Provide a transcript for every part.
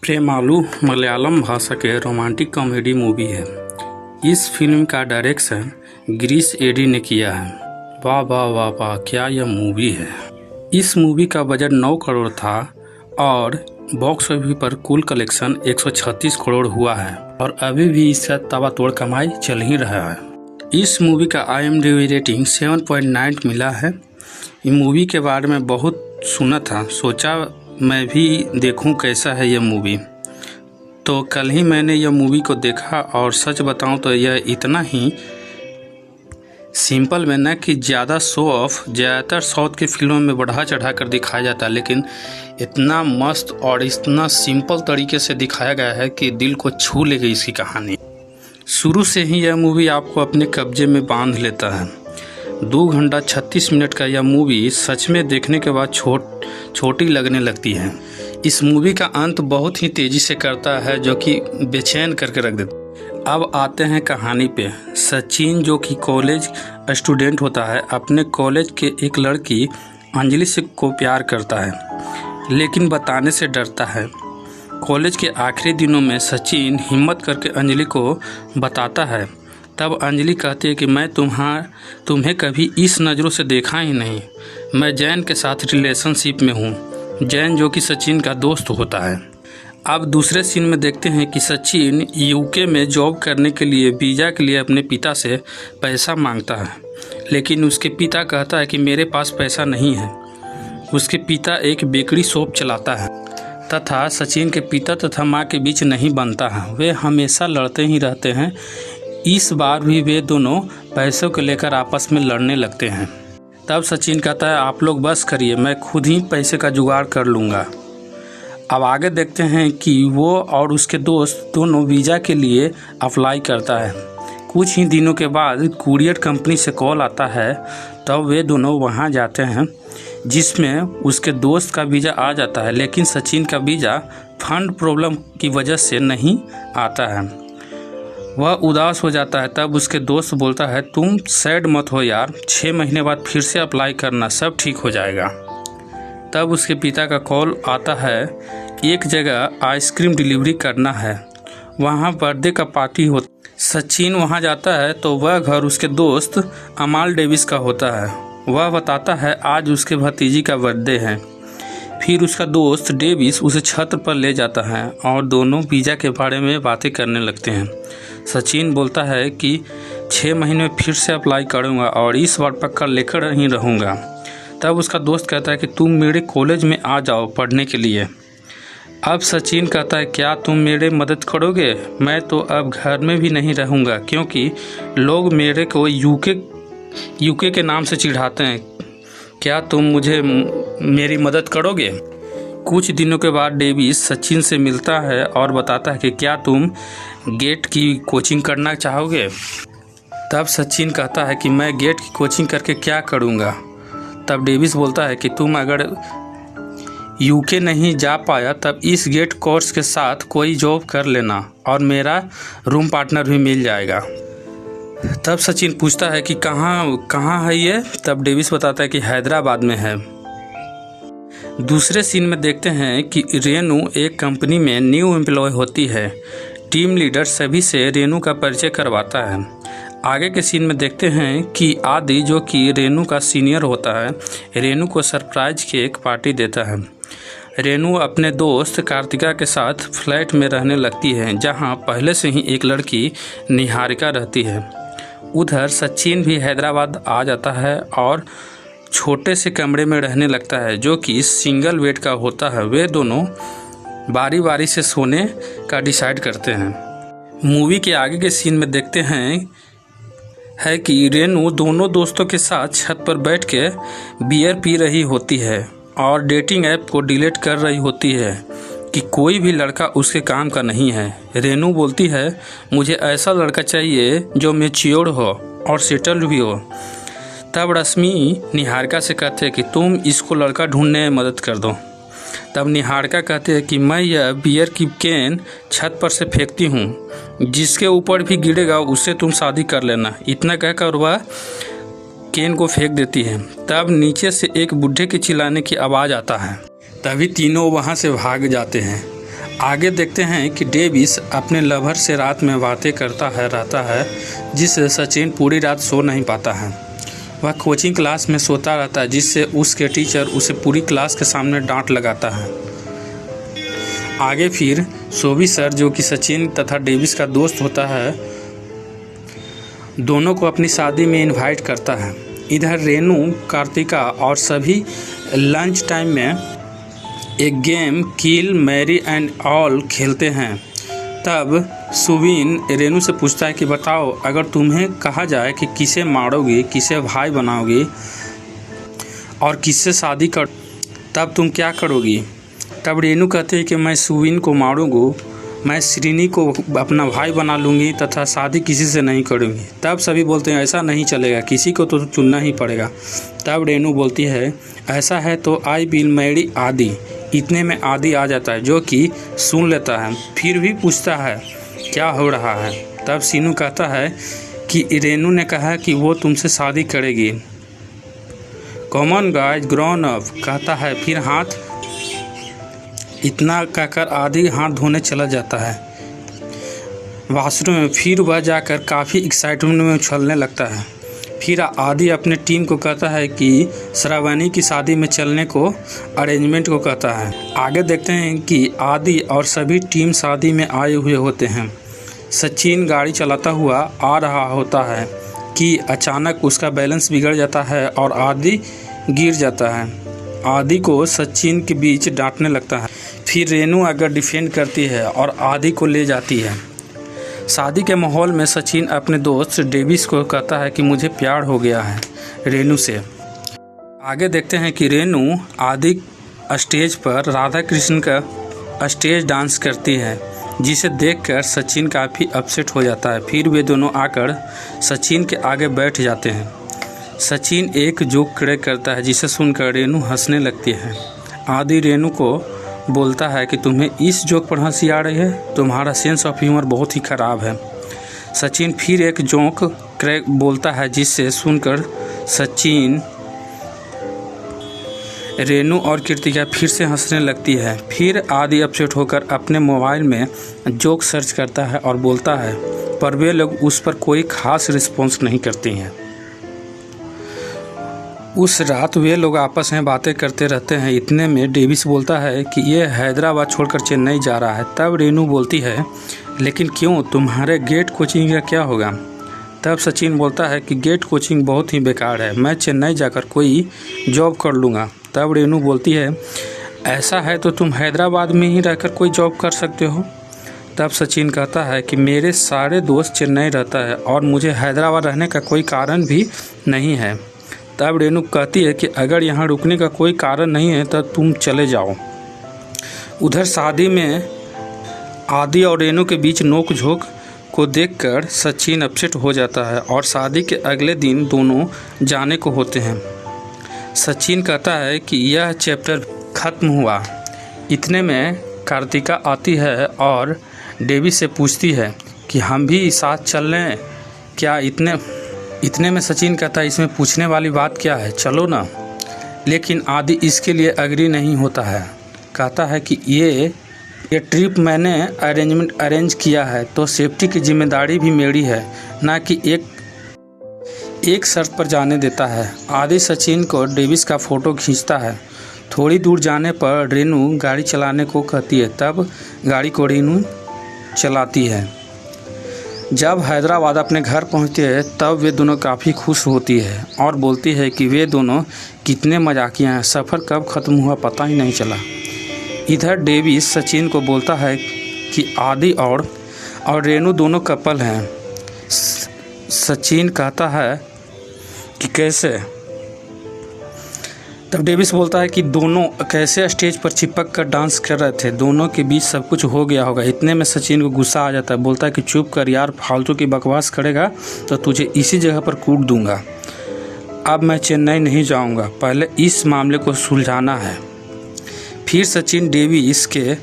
प्रेमालू मलयालम भाषा के romantic comedy movie है। इस फिल्म का डायरेक्शन गिरीश एडी ने किया है। वाह वाह वाह वाह, क्या यह मूवी है। इस मूवी का बजट 9 करोड़ था और बॉक्स ऑफिस पर कुल कलेक्शन 136 करोड़ हुआ है और अभी भी इसका तबातोड़ कमाई चल ही रहा है। इस मूवी का IMDb रेटिंग 7.9 मिला है। इस मूवी के बारे में बहुत सुना था, सोचा मैं भी देखूं कैसा है यह मूवी। तो कल ही मैंने यह मूवी को देखा और सच बताऊं तो यह इतना ही सिंपल में न कि ज़्यादा शो ऑफ, ज़्यादातर साउथ की फिल्मों में बढ़ा चढ़ा कर दिखाया जाता है, लेकिन इतना मस्त और इतना सिंपल तरीके से दिखाया गया है कि दिल को छू ले गई इसकी कहानी। शुरू से ही यह मूवी आपको अपने कब्जे में बांध लेता है। 2 घंटा 36 मिनट का यह मूवी सच में देखने के बाद छोटी लगने लगती है। इस मूवी का अंत बहुत ही तेज़ी से करता है जो कि बेचैन करके रख देता है। अब आते हैं कहानी पे। सचिन जो कि कॉलेज स्टूडेंट होता है, अपने कॉलेज के एक लड़की अंजलि से को प्यार करता है, लेकिन बताने से डरता है। कॉलेज के आखिरी दिनों में सचिन हिम्मत करके अंजलि को बताता है। तब अंजलि कहती है कि मैं तुम्हें कभी इस नज़रों से देखा ही नहीं। मैं जैन के साथ रिलेशनशिप में हूँ। जैन जो कि सचिन का दोस्त होता है। अब दूसरे सीन में देखते हैं कि सचिन UK में जॉब करने के लिए वीज़ा के लिए अपने पिता से पैसा मांगता है, लेकिन उसके पिता कहता है कि मेरे पास पैसा नहीं है। उसके पिता एक बेकरी शॉप चलाता है तथा सचिन के पिता तथा माँ के बीच नहीं बनता है। वे हमेशा लड़ते ही रहते हैं। इस बार भी वे दोनों पैसों को लेकर आपस में लड़ने लगते हैं। तब सचिन कहता है आप लोग बस करिए, मैं खुद ही पैसे का जुगाड़ कर लूँगा। अब आगे देखते हैं कि वो और उसके दोस्त दोनों वीज़ा के लिए अप्लाई करता है। कुछ ही दिनों के बाद कुरियर कंपनी से कॉल आता है, तब वे दोनों वहाँ जाते हैं, जिसमें उसके दोस्त का वीज़ा आ जाता है, लेकिन सचिन का वीज़ा फंड प्रॉब्लम की वजह से नहीं आता है। वह उदास हो जाता है। तब उसके दोस्त बोलता है तुम सैड मत हो यार, 6 महीने बाद फिर से अप्लाई करना, सब ठीक हो जाएगा। तब उसके पिता का कॉल आता है, एक जगह आइसक्रीम डिलीवरी करना है, वहाँ बर्थडे का पार्टी होता। सचिन वहाँ जाता है तो वह घर उसके दोस्त अमाल डेविस का होता है। वह बताता है आज उसके भतीजी का बर्थडे है। फिर उसका दोस्त डेविस उसे छत पर ले जाता है और दोनों वीज़ा के बारे में बातें करने लगते हैं। सचिन बोलता है कि 6 महीने में फिर से अप्लाई करूँगा और इस बार पक्का लेकर ही रहूँगा। तब उसका दोस्त कहता है कि तुम मेरे कॉलेज में आ जाओ पढ़ने के लिए। अब सचिन कहता है क्या तुम मेरे मदद करोगे? मैं तो अब घर में भी नहीं रहूँगा क्योंकि लोग मेरे को यूके के नाम से चिढ़ाते हैं। क्या तुम मेरी मदद करोगे? कुछ दिनों के बाद डेविस सचिन से मिलता है और बताता है कि क्या तुम गेट की कोचिंग करना चाहोगे? तब सचिन कहता है कि मैं गेट की कोचिंग करके क्या करूँगा? तब डेविस बोलता है कि तुम अगर UK नहीं जा पाया तब इस गेट कोर्स के साथ कोई जॉब कर लेना और मेरा रूम पार्टनर भी मिल जाएगा। तब सचिन पूछता है कि कहाँ है ये? तब डेविस बताता है कि हैदराबाद में है। दूसरे सीन में देखते हैं कि रेनू एक कंपनी में न्यू एम्प्लॉय होती है। टीम लीडर सभी से रेनू का परिचय करवाता है। आगे के सीन में देखते हैं कि आदि जो कि रेनू का सीनियर होता है, रेनू को सरप्राइज केक पार्टी देता है। रेनू अपने दोस्त कार्तिका के साथ फ्लैट में रहने लगती है, जहां पहले से ही एक लड़की निहारिका रहती है। उधर सचिन भी हैदराबाद आ जाता है और छोटे से कमरे में रहने लगता है जो कि सिंगल बेड का होता है। वे दोनों बारी बारी से सोने का डिसाइड करते हैं। मूवी के आगे के सीन में देखते हैं कि रेनू दोनों दोस्तों के साथ छत पर बैठ के बियर पी रही होती है और डेटिंग ऐप को डिलीट कर रही होती है कि कोई भी लड़का उसके काम का नहीं है। रेनू बोलती है मुझे ऐसा लड़का चाहिए जो मैच्योर हो और सेटल्ड भी हो। तब रश्मि निहारिका से कहते हैं कि तुम इसको लड़का ढूंढने में मदद कर दो। तब निहारिका कहते हैं कि मैं यह बियर की कैन छत पर से फेंकती हूँ, जिसके ऊपर भी गिरेगा उससे तुम शादी कर लेना। इतना कहकर वह कैन को फेंक देती है। तब नीचे से एक बुढ़े के चिल्लाने की आवाज़ आता है। तभी तीनों वहाँ से भाग जाते हैं। आगे देखते हैं कि डेविस अपने लवर से रात में बातें करता रहता है, जिससे सचिन पूरी रात सो नहीं पाता है। वह कोचिंग क्लास में सोता रहता है, जिससे उसके टीचर उसे पूरी क्लास के सामने डांट लगाता है। आगे फिर सोबी सर, जो कि सचिन तथा डेविस का दोस्त होता है, दोनों को अपनी शादी में इनवाइट करता है। इधर रेनू, कार्तिका और सभी लंच टाइम में एक game kill marry and all खेलते हैं। तब सुविन रेनू से पूछता है कि बताओ, अगर तुम्हें कहा जाए कि किसे मारोगी, किसे भाई बनाओगी और किससे शादी कर, तब तुम क्या करोगी? तब रेनू कहते हैं कि मैं सुविन को मारूंगी, मैं श्रीनी को अपना भाई बना लूँगी तथा शादी किसी से नहीं करूँगी। तब सभी बोलते हैं ऐसा नहीं चलेगा, किसी को तो चुनना ही पड़ेगा। तब रेनू बोलती है ऐसा है तो आई विल मैरी आदि। इतने में आदि आ जाता है, जो कि सुन लेता है, फिर भी पूछता है क्या हो रहा है। तब सीनू कहता है कि रेनू ने कहा कि वो तुमसे शादी करेगी। कॉमन गाइज ग्रोन अप कहता है, फिर हाथ इतना कहकर आदि हाथ धोने चला जाता है वॉशरूम में। फिर वह जाकर काफ़ी एक्साइटमेंट में उछलने लगता है। फिर आदि अपने टीम को कहता है कि श्रावणी की शादी में चलने को अरेंजमेंट को कहता है। आगे देखते हैं कि आदि और सभी टीम शादी में आए हुए होते हैं। सचिन गाड़ी चलाता हुआ आ रहा होता है कि अचानक उसका बैलेंस बिगड़ जाता है और आदि गिर जाता है। आदि को सचिन के बीच डांटने लगता है। फिर रेनू अगर डिफेंड करती है और आदि को ले जाती है। शादी के माहौल में सचिन अपने दोस्त डेविस को कहता है कि मुझे प्यार हो गया है रेनू से। आगे देखते हैं कि रेनू आदि स्टेज पर राधा कृष्ण का स्टेज डांस करती है, जिसे देखकर सचिन काफ़ी अपसेट हो जाता है। फिर वे दोनों आकर सचिन के आगे बैठ जाते हैं। सचिन एक जोक क्रैक करता है, जिसे सुनकर रेनू हंसने लगती है। आदि रेनू को बोलता है कि तुम्हें इस जोक पर हंसी आ रही है, तुम्हारा सेंस ऑफ ह्यूमर बहुत ही ख़राब है। सचिन फिर एक जोक क्रैक बोलता है, जिससे सुनकर सचिन, रेनू और कृतिका फिर से हंसने लगती है। फिर आदि अपसेट होकर अपने मोबाइल में जोक सर्च करता है और बोलता है, पर वे लोग उस पर कोई ख़ास रिस्पॉन्स नहीं करती हैं। उस रात वे लोग आपस में बातें करते रहते हैं। इतने में डेविस बोलता है कि ये हैदराबाद छोड़कर चेन्नई जा रहा है। तब रेनू बोलती है, लेकिन क्यों, तुम्हारे गेट कोचिंग का क्या होगा? तब सचिन बोलता है कि गेट कोचिंग बहुत ही बेकार है, मैं चेन्नई जाकर कोई जॉब कर लूँगा। तब रेनू बोलती है, ऐसा है तो तुम हैदराबाद में ही रहकर कोई जॉब कर सकते हो। तब सचिन कहता है कि मेरे सारे दोस्त चेन्नई रहता है और मुझे हैदराबाद रहने का कोई कारण भी नहीं है। तब रेनू कहती है कि अगर यहाँ रुकने का कोई कारण नहीं है तो तुम चले जाओ। उधर शादी में आदि और रेनू के बीच नोक झोंक को देखकर सचिन अपसेट हो जाता है और शादी के अगले दिन दोनों जाने को होते हैं। सचिन कहता है कि यह चैप्टर ख़त्म हुआ। इतने में कार्तिका आती है और डेवी से पूछती है कि हम भी साथ चल लें क्या? इतने में सचिन कहता है, इसमें पूछने वाली बात क्या है, चलो ना। लेकिन आदि इसके लिए एग्री नहीं होता है। कहता है कि ये ट्रिप मैंने अरेंज किया है तो सेफ्टी की जिम्मेदारी भी मेरी है, ना कि एक शर्त पर जाने देता है। आदि सचिन को डेविस का फ़ोटो खींचता है। थोड़ी दूर जाने पर रेनू गाड़ी चलाने को कहती है। तब गाड़ी को रेनू चलाती है। जब हैदराबाद अपने घर पहुंचते हैं तब वे दोनों काफ़ी खुश होती है और बोलती है कि वे दोनों कितने मजाकिया हैं, सफ़र कब ख़त्म हुआ पता ही नहीं चला। इधर डेविस सचिन को बोलता है कि आदि और रेनू दोनों कपल हैं। सचिन कहता है कि कैसे? तब डेविस बोलता है कि दोनों कैसे स्टेज पर चिपक कर डांस कर रहे थे, दोनों के बीच सब कुछ हो गया होगा। इतने में सचिन को गुस्सा आ जाता है, बोलता है कि चुप कर यार, फालतू की बकवास करेगा तो तुझे इसी जगह पर कूट दूंगा। अब मैं चेन्नई नहीं जाऊंगा, पहले इस मामले को सुलझाना है। फिर सचिन डेविस के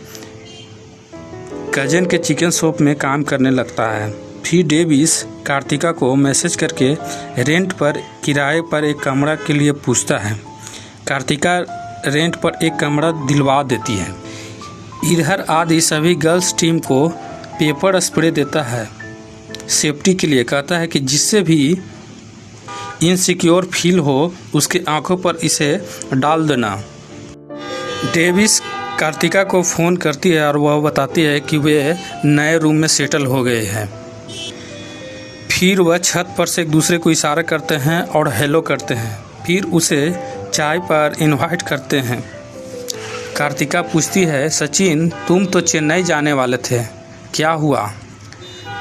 कजन के चिकन शॉप में काम करने लगता है। फिर डेविस कार्तिका को मैसेज करके रेंट पर किराए पर एक कमरा के लिए पूछता है। कार्तिका रेंट पर एक कमरा दिलवा देती है। इधर आदि सभी गर्ल्स टीम को पेपर स्प्रे देता है सेफ्टी के लिए। कहता है कि जिससे भी इनसिक्योर फील हो उसके आंखों पर इसे डाल देना। डेविस कार्तिका को फ़ोन करती है और वह बताती है कि वे नए रूम में सेटल हो गए हैं। फिर वह छत पर से एक दूसरे को इशारा करते हैं और हेलो करते हैं। फिर उसे चाय पर इनवाइट करते हैं। कार्तिका पूछती है, सचिन तुम तो चेन्नई जाने वाले थे, क्या हुआ?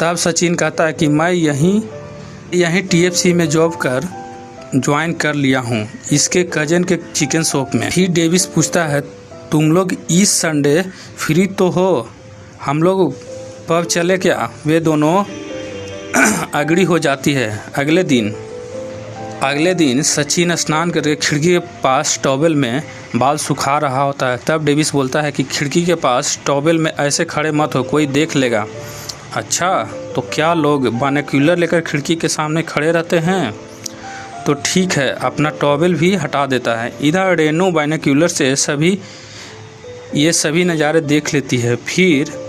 तब सचिन कहता है कि मैं यहीं TFC में जॉब कर ज्वाइन कर लिया हूँ, इसके कज़न के चिकन शॉप में। फिर डेविस पूछता है, तुम लोग इस संडे फ्री तो हो, हम लोग पब चले क्या? वे दोनों अग्री हो जाती है। अगले दिन सचिन स्नान करके खिड़की के पास टॉवेल में बाल सुखा रहा होता है। तब डेविस बोलता है कि खिड़की के पास टॉवेल में ऐसे खड़े मत हो, कोई देख लेगा। अच्छा, तो क्या लोग बाइनोक्यूलर लेकर खिड़की के सामने खड़े रहते हैं? तो ठीक है, अपना टॉवेल भी हटा देता है। इधर रेनू बाइनोक्यूलर से ये सभी नज़ारे देख लेती है। फिर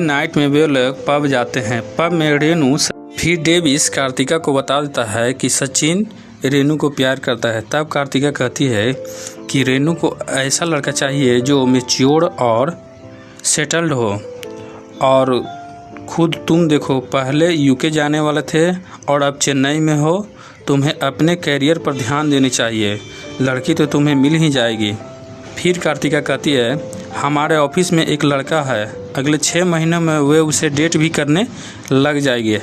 नाइट में वे लोग पब जाते हैं। पब में फिर डेविस कार्तिका को बता देता है कि सचिन रेनू को प्यार करता है। तब कार्तिका कहती है कि रेनू को ऐसा लड़का चाहिए जो मैच्योर और सेटल्ड हो। और खुद तुम देखो, पहले यूके जाने वाले थे और अब चेन्नई में हो। तुम्हें अपने कैरियर पर ध्यान देनी चाहिए, लड़की तो तुम्हें मिल ही जाएगी। फिर कार्तिका कहती है, हमारे ऑफिस में एक लड़का है, अगले 6 महीनों में वे उसे डेट भी करने लग जाएंगे।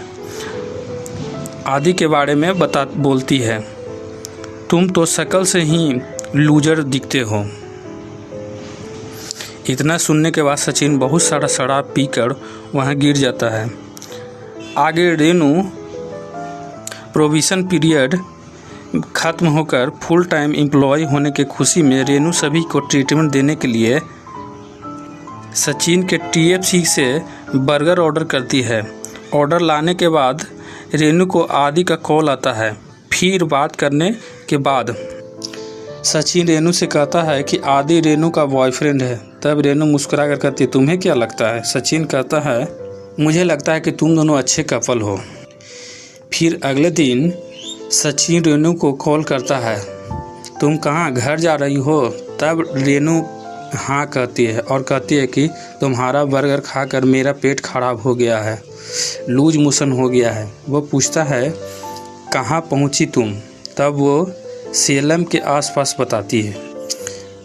आदि के बारे में बोलती है, तुम तो शक्ल से ही लूजर दिखते हो। इतना सुनने के बाद सचिन बहुत सारा शराब पीकर वहाँ गिर जाता है। आगे रेनू प्रोविज़न पीरियड ख़त्म होकर फुल टाइम एम्प्लॉय होने के खुशी में रेनू सभी को ट्रीटमेंट देने के लिए सचिन के TFC से बर्गर ऑर्डर करती है। ऑर्डर लाने के बाद रेनू को आदि का कॉल आता है। फिर बात करने के बाद सचिन रेनू से कहता है कि आदि रेनू का बॉयफ्रेंड है। तब रेनू मुस्कुरा कर कहती है, तुम्हें क्या लगता है? सचिन कहता है, मुझे लगता है कि तुम दोनों अच्छे कपल हो। फिर अगले दिन सचिन रेनू को कॉल करता है, तुम कहाँ, घर जा रही हो? तब रेनू हाँ कहती है और कहती है कि तुम्हारा बर्गर खाकर मेरा पेट खराब हो गया है, लूज मोशन हो गया है। वो पूछता है, कहाँ पहुँची तुम? तब वो सेलम के आसपास बताती है।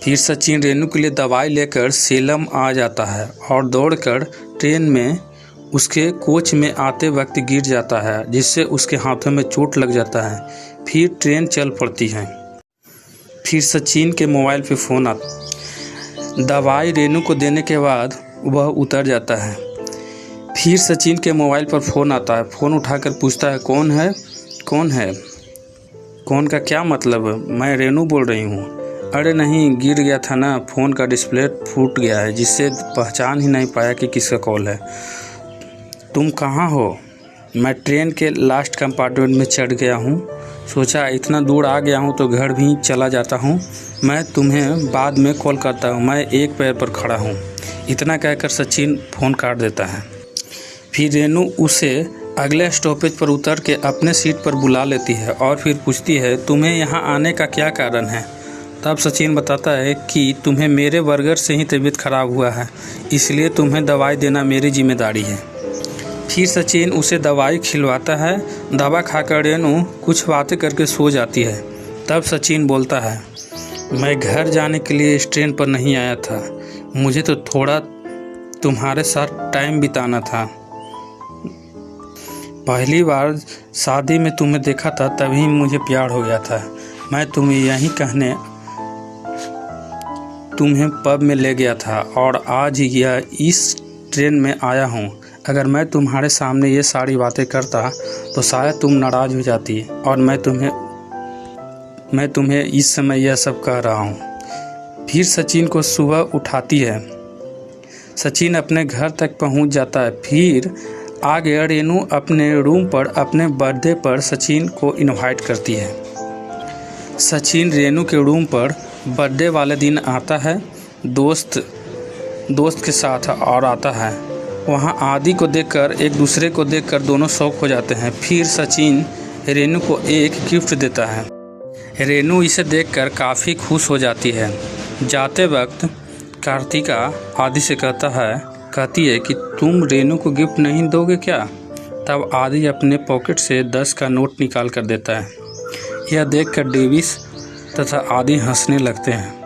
फिर सचिन रेनू के लिए दवाई लेकर सेलम आ जाता है और दौड़कर ट्रेन में उसके कोच में आते वक्त गिर जाता है, जिससे उसके हाथों में चोट लग जाता है। फिर ट्रेन चल पड़ती है। फिर सचिन के मोबाइल पे फ़ोन आता। दवाई रेनू को देने के बाद वह उतर जाता है। फिर सचिन के मोबाइल पर फ़ोन आता है। फ़ोन उठाकर पूछता है, कौन है? कौन का क्या मतलब? मैं रेनू बोल रही हूँ। अरे नहीं, गिर गया था ना, फ़ोन का डिस्प्ले फूट गया है, जिससे पहचान ही नहीं पाया कि किसका कॉल है। तुम कहाँ हो? मैं ट्रेन के लास्ट कंपार्टमेंट में चढ़ गया हूँ, सोचा इतना दूर आ गया हूँ तो घर भी चला जाता हूँ, मैं तुम्हें बाद में कॉल करता हूँ, मैं एक पैर पर खड़ा हूँ। इतना कहकर सचिन फ़ोन काट देता है। फिर रेनू उसे अगले स्टॉपेज पर उतर के अपने सीट पर बुला लेती है और फिर पूछती है, तुम्हें यहाँ आने का क्या कारण है? तब सचिन बताता है कि तुम्हें मेरे बर्गर से ही तबीयत खराब हुआ है, इसलिए तुम्हें दवाई देना मेरी जिम्मेदारी है। फिर सचिन उसे दवाई खिलवाता है। दवा खाकर रेनू कुछ बातें करके सो जाती है। तब सचिन बोलता है, मैं घर जाने के लिए इस ट्रेन पर नहीं आया था, मुझे तो थोड़ा तुम्हारे साथ टाइम बिताना था। पहली बार शादी में तुम्हें देखा था तभी मुझे प्यार हो गया था। मैं तुम्हें यही कहने तुम्हें पब में ले गया था और आज यह इस ट्रेन में आया हूँ। अगर मैं तुम्हारे सामने ये सारी बातें करता तो शायद तुम नाराज़ हो जाती और मैं तुम्हें इस समय यह सब कह रहा हूँ। फिर सचिन को सुबह उठाती है। सचिन अपने घर तक पहुँच जाता है। फिर आगे रेनू अपने रूम पर अपने बर्थडे पर सचिन को इनवाइट करती है। सचिन रेनू के रूम पर बर्थडे वाले दिन आता है। दोस्त दोस्त के साथ और आता है। वहाँ आदि को देखकर, एक दूसरे को देखकर दोनों शौक हो जाते हैं। फिर सचिन रेनू को एक गिफ्ट देता है। रेनू इसे देखकर काफ़ी खुश हो जाती है। जाते वक्त कार्तिका आदि से कहती है कि तुम रेनू को गिफ्ट नहीं दोगे क्या? तब आदि अपने पॉकेट से 10 का नोट निकाल कर देता है। यह देखकर डेविस तथा आदि हंसने लगते हैं।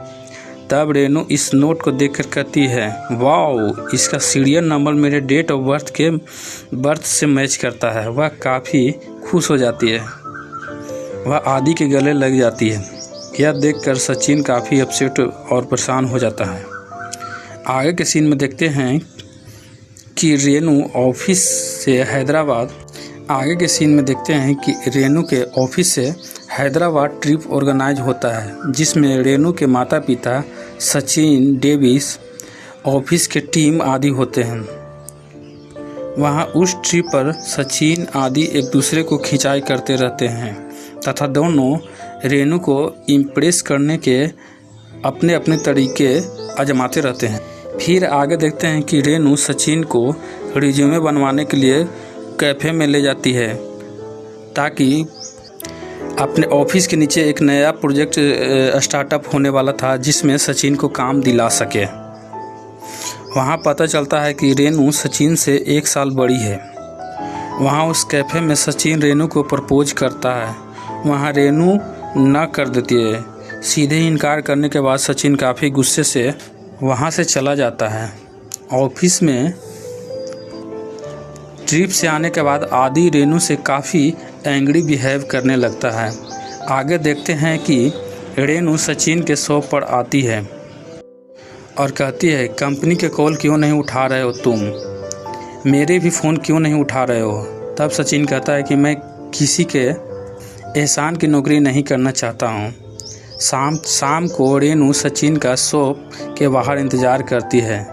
तब रेनू इस नोट को देखकर कहती है, वाओ, इसका सीरियल नंबर मेरे डेट ऑफ बर्थ से मैच करता है। वह काफ़ी खुश हो जाती है। वह आदि के गले लग जाती है। यह देखकर सचिन काफ़ी अपसेट और परेशान हो जाता है। आगे के सीन में देखते हैं कि रेनू के ऑफिस से हैदराबाद ट्रिप ऑर्गेनाइज होता है, जिसमें रेनू के माता पिता, सचिन, डेविस, ऑफिस के टीम आदि होते हैं। वहाँ उस ट्रिप पर सचिन आदि एक दूसरे को खिंचाई करते रहते हैं तथा दोनों रेनू को इम्प्रेस करने के अपने अपने तरीके आजमाते रहते हैं। फिर आगे देखते हैं कि रेनू सचिन को रिज्यूमे बनवाने के लिए कैफ़े में ले जाती है, ताकि अपने ऑफिस के नीचे एक नया प्रोजेक्ट स्टार्टअप होने वाला था, जिसमें सचिन को काम दिला सके। वहाँ पता चलता है कि रेनू सचिन से 1 साल बड़ी है। वहाँ उस कैफ़े में सचिन रेनू को प्रपोज करता है। वहाँ रेनू न कर देती है। सीधे इनकार करने के बाद सचिन काफ़ी गुस्से से वहाँ से चला जाता है। ऑफिस में ट्रिप से आने के बाद आदि रेनू से काफ़ी एंग्री बिहेव करने लगता है। आगे देखते हैं कि रेनू सचिन के शॉप पर आती है और कहती है, कंपनी के कॉल क्यों नहीं उठा रहे हो तुम? मेरे भी फ़ोन क्यों नहीं उठा रहे हो? तब सचिन कहता है कि मैं किसी के एहसान की नौकरी नहीं करना चाहता हूँ। शाम को रेनू सचिन का शॉप के बाहर इंतज़ार करती है।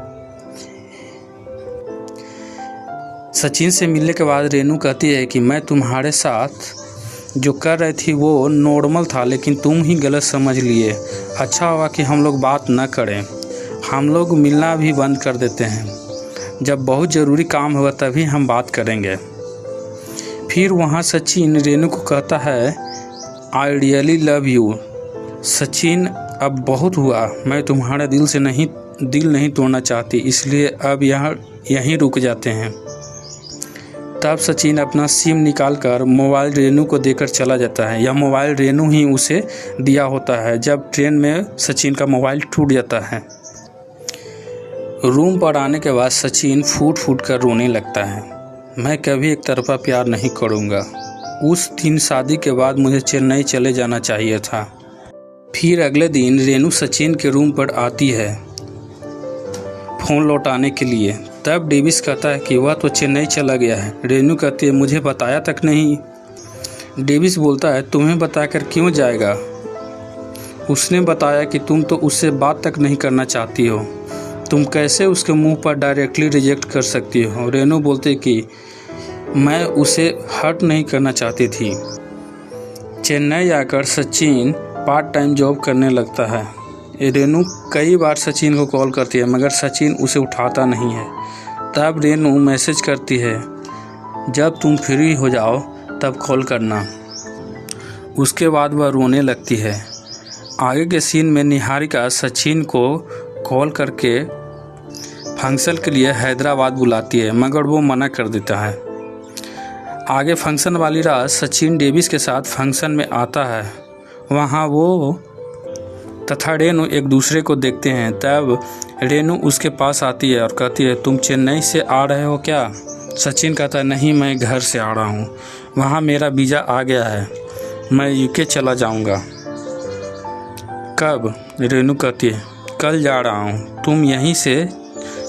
सचिन से मिलने के बाद रेनू कहती है कि मैं तुम्हारे साथ जो कर रही थी वो नॉर्मल था, लेकिन तुम ही गलत समझ लिए। अच्छा हुआ कि हम लोग बात न करें। हम लोग मिलना भी बंद कर देते हैं। जब बहुत ज़रूरी काम होगा तभी हम बात करेंगे। फिर वहाँ सचिन रेनू को कहता है, I really love you. Sachin, अब बहुत हुआ। मैं तुम्हारे दिल नहीं तोड़ना चाहती, इसलिए अब यहीं रुक जाते हैं। तब सचिन अपना सिम निकालकर मोबाइल रेनू को देकर चला जाता है। यह मोबाइल रेनू ही उसे दिया होता है जब ट्रेन में सचिन का मोबाइल टूट जाता है। रूम पर आने के बाद सचिन फूट कर रोने लगता है। मैं कभी एक तरफा प्यार नहीं करूँगा। उस दिन शादी के बाद मुझे चेन्नई चले जाना चाहिए था। फिर अगले दिन रेनू सचिन के रूम पर आती है फ़ोन लौटाने के लिए। तब डेविस कहता है कि वह तो चेन्नई चला गया है। रेनू कहती है, मुझे बताया तक नहीं। डेविस बोलता है, तुम्हें बताकर क्यों जाएगा? उसने बताया कि तुम तो उससे बात तक नहीं करना चाहती हो। तुम कैसे उसके मुंह पर डायरेक्टली रिजेक्ट कर सकती हो? रेनू बोलती कि मैं उसे हर्ट नहीं करना चाहती थी। चेन्नई आकर सचिन पार्ट टाइम जॉब करने लगता है। रेनू कई बार सचिन को कॉल करती है, मगर सचिन उसे उठाता नहीं है। तब रेनू मैसेज करती है, जब तुम फ्री हो जाओ तब कॉल करना। उसके बाद वह रोने लगती है। आगे के सीन में निहारिका सचिन को कॉल करके फंक्शन के लिए हैदराबाद बुलाती है, मगर वो मना कर देता है। आगे फंक्शन वाली रात सचिन डेविस के साथ फंक्शन में आता है। वहाँ वो तथा रेनू एक दूसरे को देखते हैं। तब रेनू उसके पास आती है और कहती है, तुम चेन्नई से आ रहे हो क्या? सचिन कहता है, नहीं, मैं घर से आ रहा हूँ। वहाँ मेरा वीज़ा आ गया है। मैं यूके चला जाऊँगा। कब? रेनू कहती है, कल जा रहा हूँ। तुम यहीं से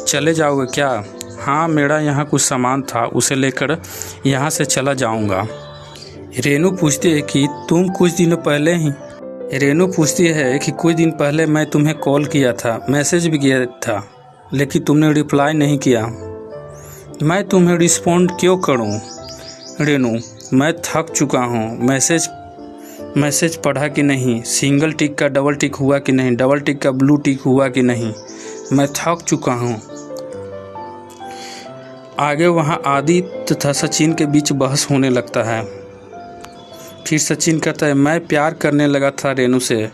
चले जाओगे क्या? हाँ, मेरा यहाँ कुछ सामान था, उसे लेकर यहाँ से चला जाऊँगा। रेनू पूछती है कि कुछ दिन पहले मैं तुम्हें कॉल किया था, मैसेज भी किया था, लेकिन तुमने रिप्लाई नहीं किया। मैं तुम्हें रिस्पॉन्ड क्यों करूं? रेनू, मैं थक चुका हूं। मैसेज पढ़ा कि नहीं? सिंगल टिक का डबल टिक हुआ कि नहीं? डबल टिक का ब्लू टिक हुआ कि नहीं? मैं थक चुका हूँ। आगे वहाँ आदि तथा सचिन के बीच बहस होने लगता है। फिर सचिन कहता है, मैं प्यार करने लगा था रेनू से,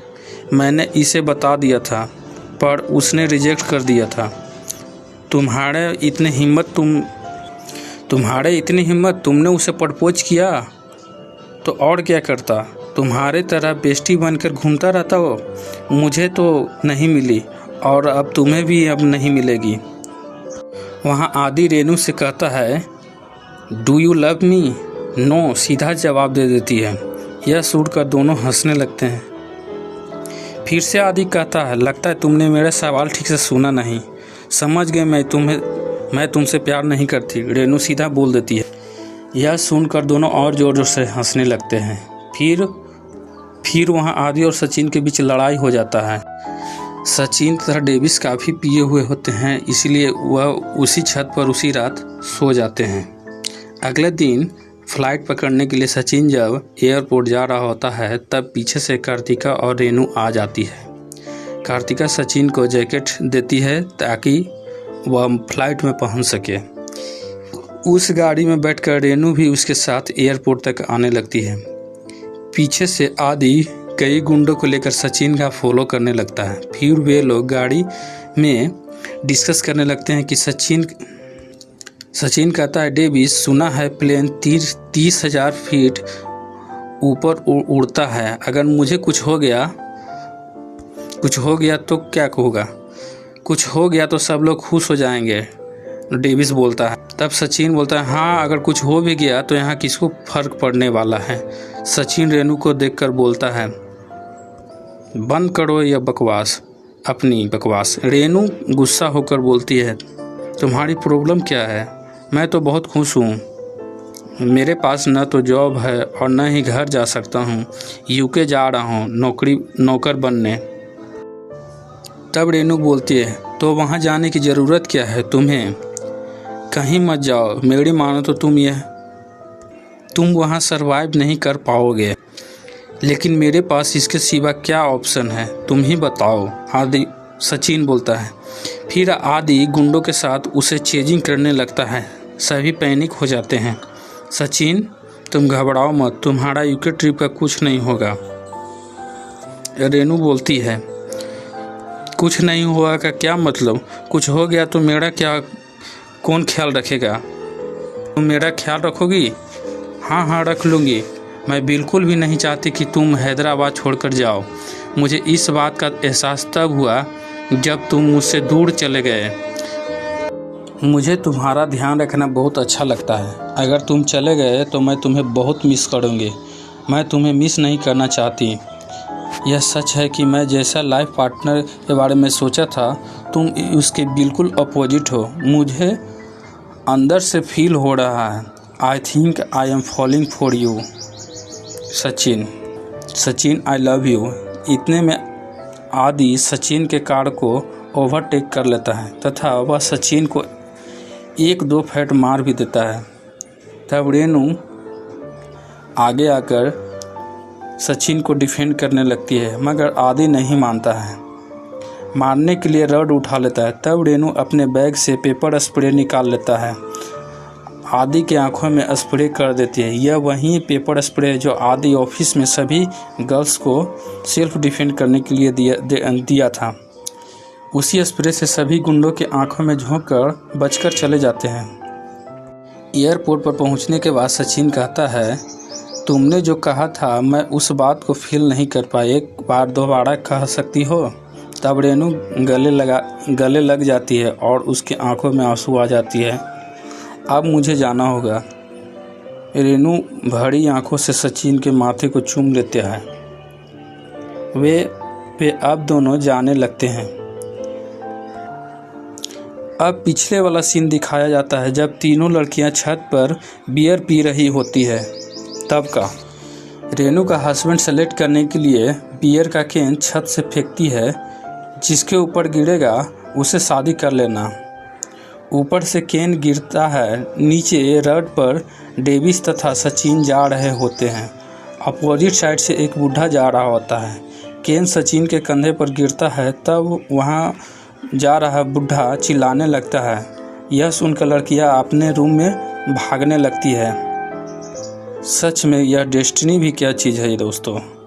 मैंने इसे बता दिया था पर उसने रिजेक्ट कर दिया था। तुम्हारे इतनी हिम्मत, तुमने उसे प्रपोज किया तो और क्या करता, तुम्हारे तरह बेस्टी बनकर घूमता रहता वो। मुझे तो नहीं मिली और अब तुम्हें भी अब नहीं मिलेगी। वहाँ आदि रेनू से कहता है, do you love me? No, सीधा जवाब दे देती है। यह सुनकर दोनों हंसने लगते हैं। फिर से आदि कहता है, लगता है तुमने मेरा सवाल ठीक से सुना नहीं। समझ गए, मैं तुमसे प्यार नहीं करती, रेनू सीधा बोल देती है। यह सुनकर दोनों और ज़ोर ज़ोर से हंसने लगते हैं। फिर वहाँ आदि और सचिन के बीच लड़ाई हो जाता है। सचिन तथा डेविस काफ़ी पिए हुए होते हैं, इसलिए वह उसी छत पर उसी रात सो जाते हैं। अगले दिन फ्लाइट पकड़ने के लिए सचिन जब एयरपोर्ट जा रहा होता है तब पीछे से कार्तिका और रेनू आ जाती है। कार्तिका सचिन को जैकेट देती है ताकि वह फ्लाइट में पहुंच सके। उस गाड़ी में बैठकर रेनू भी उसके साथ एयरपोर्ट तक आने लगती है। पीछे से आदि कई गुंडों को लेकर सचिन का फॉलो करने लगता है। फिर वे लोग गाड़ी में डिस्कस करने लगते हैं कि सचिन कहता है, डेविस, सुना है प्लेन 30,000 फीट ऊपर उड़ता है। अगर मुझे कुछ हो गया तो क्या होगा? कुछ हो गया तो सब लोग खुश हो जाएंगे, डेविस बोलता है। तब सचिन बोलता है, हाँ, अगर कुछ हो भी गया तो यहाँ किसको फर्क पड़ने वाला है। सचिन रेनू को देखकर बोलता है, बंद करो यह बकवास, अपनी बकवास। रेनू गुस्सा होकर बोलती है, तुम्हारी प्रॉब्लम क्या है? मैं तो बहुत खुश हूँ। मेरे पास न तो जॉब है और न ही घर जा सकता हूँ। यूके जा रहा हूँ नौकर बनने। तब रेनू बोलती है, तो वहाँ जाने की ज़रूरत क्या है तुम्हें? कहीं मत जाओ, मेरी मानो तो तुम वहाँ सरवाइव नहीं कर पाओगे। लेकिन मेरे पास इसके सिवा क्या ऑप्शन है, तुम ही बताओ, आदि सचिन बोलता है। फिर आदि गुंडों के साथ उसे चेजिंग करने लगता है। सभी पैनिक हो जाते हैं। सचिन, तुम घबराओ मत, तुम्हारा यूके ट्रिप का कुछ नहीं होगा। रेनू बोलती है, कुछ नहीं हुआ का क्या मतलब? कुछ हो गया तो मेरा कौन ख्याल रखेगा? तुम मेरा ख्याल रखोगी? हाँ, रख लूँगी। मैं बिल्कुल भी नहीं चाहती कि तुम हैदराबाद छोड़कर जाओ। मुझे इस बात का एहसास तब हुआ जब तुम मुझसे दूर चले गए। मुझे तुम्हारा ध्यान रखना बहुत अच्छा लगता है। अगर तुम चले गए तो मैं तुम्हें बहुत मिस करूँगी। मैं तुम्हें मिस नहीं करना चाहती। यह सच है कि मैं जैसा लाइफ पार्टनर के बारे में सोचा था, तुम उसके बिल्कुल अपोजिट हो। मुझे अंदर से फील हो रहा है, I think I am falling for you. Sachin, I love you. इतने में आदि सचिन के कार को ओवरटेक कर लेता है तथा वह सचिन को 1-2 फैट मार भी देता है। तब रेनू आगे आकर सचिन को डिफेंड करने लगती है, मगर आदि नहीं मानता है। मारने के लिए रॉड उठा लेता है। तब रेनू अपने बैग से पेपर स्प्रे निकाल लेता है। आदि के आंखों में स्प्रे कर देती है। यह वही पेपर स्प्रे जो आदि ऑफिस में सभी गर्ल्स को सेल्फ डिफेंड करने के लिए दिया था। उसी स्प्रे से सभी गुंडों के आंखों में झोंककर बचकर चले जाते हैं। एयरपोर्ट पर पहुंचने के बाद सचिन कहता है, तुमने जो कहा था मैं उस बात को फील नहीं कर पाई, एक बार दोबारा कह सकती हो? तब रेनू गले लग जाती है और उसकी आंखों में आंसू आ जाती है। अब मुझे जाना होगा। रेनू भरी आंखों से सचिन के माथे को चूम लेते हैं। वे अब दोनों जाने लगते हैं। अब पिछले वाला सीन दिखाया जाता है जब तीनों लड़कियां छत पर बियर पी रही होती है। तब का रेनू का हस्बैंड सेलेक्ट करने के लिए बियर का कैन छत से फेंकती है, जिसके ऊपर गिरेगा उसे शादी कर लेना। ऊपर से कैन गिरता है। नीचे रोड पर डेविस तथा सचिन जा रहे होते हैं। अपोजिट साइड से एक बूढ़ा जा रहा होता है। कैन सचिन के कंधे पर गिरता है। तब वहाँ जा रहा बुढ़ा चिल्लाने लगता है। यह सुनकर लड़कियां अपने रूम में भागने लगती है। सच में यह डेस्टिनी भी क्या चीज़ है दोस्तों।